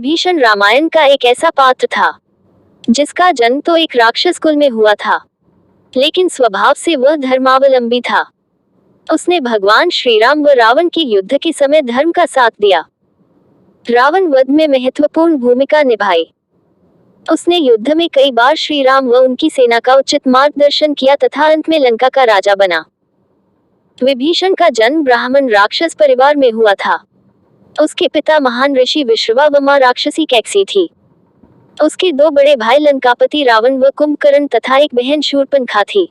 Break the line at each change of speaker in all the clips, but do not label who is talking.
भीषण रामायण का एक ऐसा पात्र था जिसका जन्म तो एक राक्षस कुल में हुआ था, लेकिन स्वभाव से वह धर्मावलंबी था। उसने भगवान श्री राम व रावण के युद्ध के समय धर्म का साथ दिया। रावण वध में महत्वपूर्ण भूमिका निभाई। उसने युद्ध में कई बार श्री राम व उनकी सेना का उचित मार्गदर्शन किया तथा अंत में लंका का राजा बना। विभीषण का जन्म ब्राह्मण राक्षस परिवार में हुआ था। उसके पिता महान ऋषि विश्रवा व मां राक्षसी कैकसी थी। उसके दो बड़े भाई लंकापति रावण व कुंभकर्ण तथा एक बहन शूर्पणखा थी।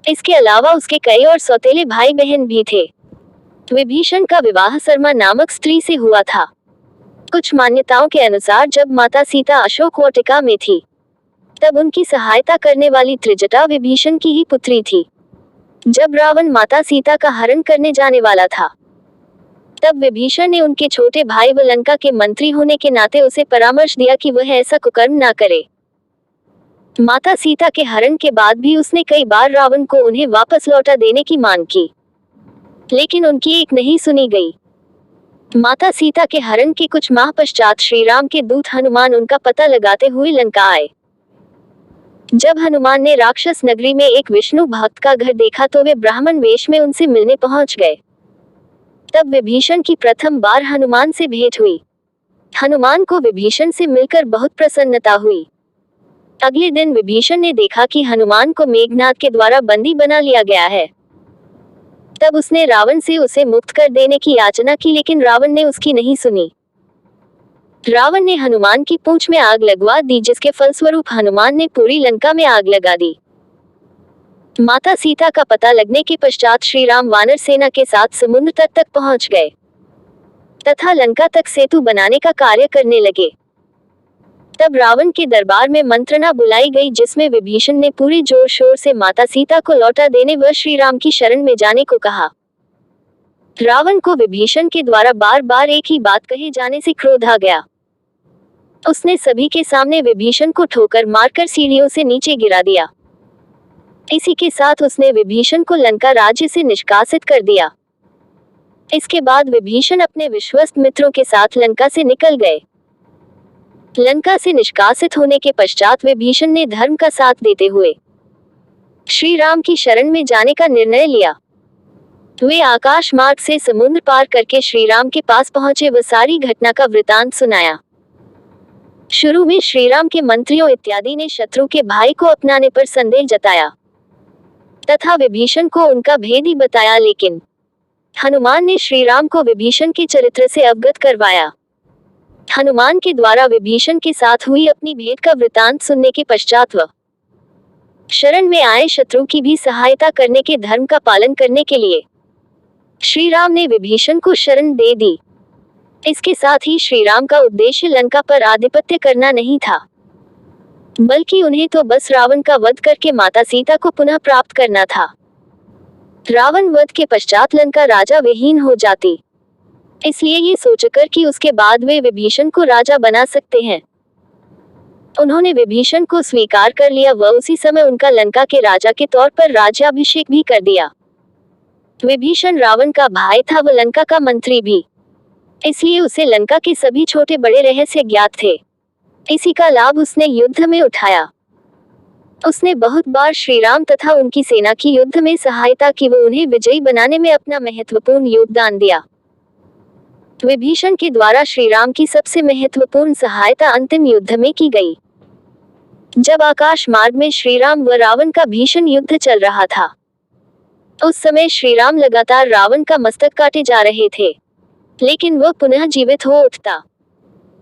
इसके अलावा उसके कई और सौतेले भाई बहन भी थे। विभीषण का विवाह सरमा नामक स्त्री से हुआ था। कुछ मान्यताओं के अनुसार जब माता सीता अशोक वाटिका में थी, तब उनकी सहायता करने वाली त्रिजटा विभीषण की ही पुत्री थी। जब रावण माता सीता का हरण करने जाने वाला था, तब विभीषण ने उनके छोटे भाई व लंका के मंत्री होने के नाते उसे परामर्श दिया कि वह ऐसा कुकर्म ना करे। माता सीता के हरण के बाद भी उसने कई बार रावण को उन्हें वापस लौटा देने की मांग की, लेकिन उनकी एक नहीं सुनी गई। माता सीता के हरण के कुछ माह पश्चात श्री राम के दूत हनुमान उनका पता लगाते हुए लंका आए। जब हनुमान ने राक्षस नगरी में एक विष्णु भक्त का घर देखा तो वे ब्राह्मण वेश में उनसे मिलने पहुंच गए। तब विभीषण की प्रथम बार हनुमान से भेंट हुई। हनुमान को विभीषण से मिलकर बहुत प्रसन्नता हुई। अगले दिन विभीषण ने देखा कि हनुमान को मेघनाद के द्वारा बंदी बना लिया गया है। तब उसने रावण से उसे मुक्त कर देने की याचना की, लेकिन रावण ने उसकी नहीं सुनी। रावण ने हनुमान की पूंछ में आग लगवा दी, जिसके फलस्वरूप हनुमान ने पूरी लंका में आग लगा दी। माता सीता का पता लगने के पश्चात श्री राम वानर सेना के साथ समुद्र तट तक पहुंच गए तथा लंका तक सेतु बनाने का कार्य करने लगे। तब रावण के दरबार में मंत्रणा बुलाई गई, जिसमें विभीषण ने पूरे जोर शोर से माता सीता को लौटा देने व श्री राम की शरण में जाने को कहा। रावण को विभीषण के द्वारा बार बार एक ही बात कहे जाने से क्रोध आ गया। उसने सभी के सामने विभीषण को ठोकर मारकर सीढ़ियों से नीचे गिरा दिया। इसी के साथ उसने विभीषण को लंका राज्य से निष्कासित कर दिया। इसके बाद विभीषण अपने विश्वस्त मित्रों के साथ लंका से निकल गए। लंका से निष्कासित होने के पश्चात विभीषण ने धर्म का साथ देते हुए श्री राम की शरण में जाने का निर्णय लिया। वे आकाश मार्ग से समुद्र पार करके श्री राम के पास पहुंचे व सारी घटना का वृतांत सुनाया। शुरू में श्री राम के मंत्रियों इत्यादि ने शत्रु के भाई को अपनाने पर संदेह जताया तथा विभीषण को उनका भेद ही बताया, लेकिन हनुमान ने श्री राम को विभीषण के चरित्र से अवगत करवाया। हनुमान के द्वारा विभीषण के साथ हुई अपनी भेंट का वृतांत सुनने के पश्चात वह शरण में आए शत्रु की भी सहायता करने के धर्म का पालन करने के लिए श्री राम ने विभीषण को शरण दे दी। इसके साथ ही श्री राम का उद्देश्य लंका पर आधिपत्य करना नहीं था, बल्कि उन्हें तो बस रावण का वध करके माता सीता को पुनः प्राप्त करना था। रावण वध के पश्चात लंका राजा विहीन हो जाती, इसलिए ये सोचकर कि उसके बाद वे विभीषण को राजा बना सकते हैं, उन्होंने विभीषण को स्वीकार कर लिया व उसी समय उनका लंका के राजा के तौर पर राज्याभिषेक भी कर दिया। विभीषण रावण का भाई था व लंका का मंत्री भी, इसलिए उसे लंका के सभी छोटे बड़े रहस्य ज्ञात थे। इसी का लाभ उसने युद्ध में उठाया। उसने बहुत बार श्री राम तथा उनकी सेना की युद्ध में सहायता की व उन्हें विजयी बनाने में अपना महत्वपूर्ण योगदान दिया। विभीषण के द्वारा श्री राम की सबसे महत्वपूर्ण सहायता अंतिम युद्ध में की गई। जब आकाश मार्ग में श्री राम व रावण का भीषण युद्ध चल रहा था, उस समय श्री राम लगातार रावण का मस्तक काटे जा रहे थे, लेकिन वह पुनः जीवित हो उठता।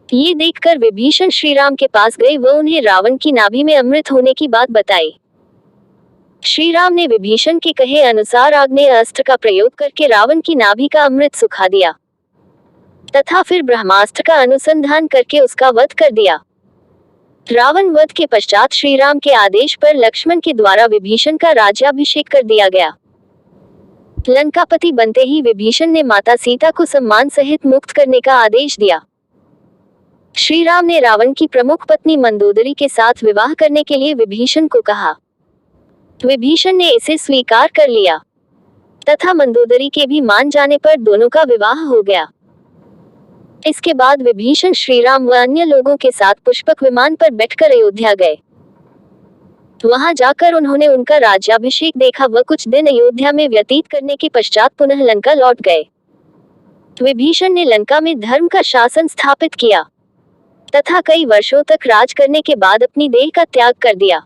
ये देखकर विभीषण श्री राम के पास गए व उन्हें रावण की नाभि में अमृत होने की बात बताई। श्री राम ने विभीषण के कहे अनुसार आग्नेय अस्त्र का प्रयोग करके रावण की नाभि का अमृत सुखा दिया तथा फिर ब्रह्मास्त्र का अनुसंधान करके उसका वध कर दिया। रावण वध के पश्चात श्री राम के आदेश पर लक्ष्मण के द्वारा विभीषण का राज्याभिषेक कर दिया गया। लंकापति बनते ही विभीषण ने माता सीता को सम्मान सहित मुक्त करने का आदेश दिया। श्री राम ने रावण की प्रमुख पत्नी मंदोदरी के साथ विवाह करने के लिए विभीषण को कहा। विभीषण ने इसे स्वीकार कर लिया तथा मंदोदरी के भी मान जाने पर दोनों का विवाह हो गया। इसके बाद विभीषण श्रीराम व अन्य लोगों के साथ पुष्पक विमान पर बैठकर अयोध्या गए। वहां जाकर उन्होंने उनका राज्याभिषेक देखा व कुछ दिन अयोध्या में व्यतीत करने के पश्चात पुनः लंका लौट गए। विभीषण ने लंका में धर्म का शासन स्थापित किया तथा कई वर्षों तक राज करने के बाद अपनी देह का त्याग कर दिया।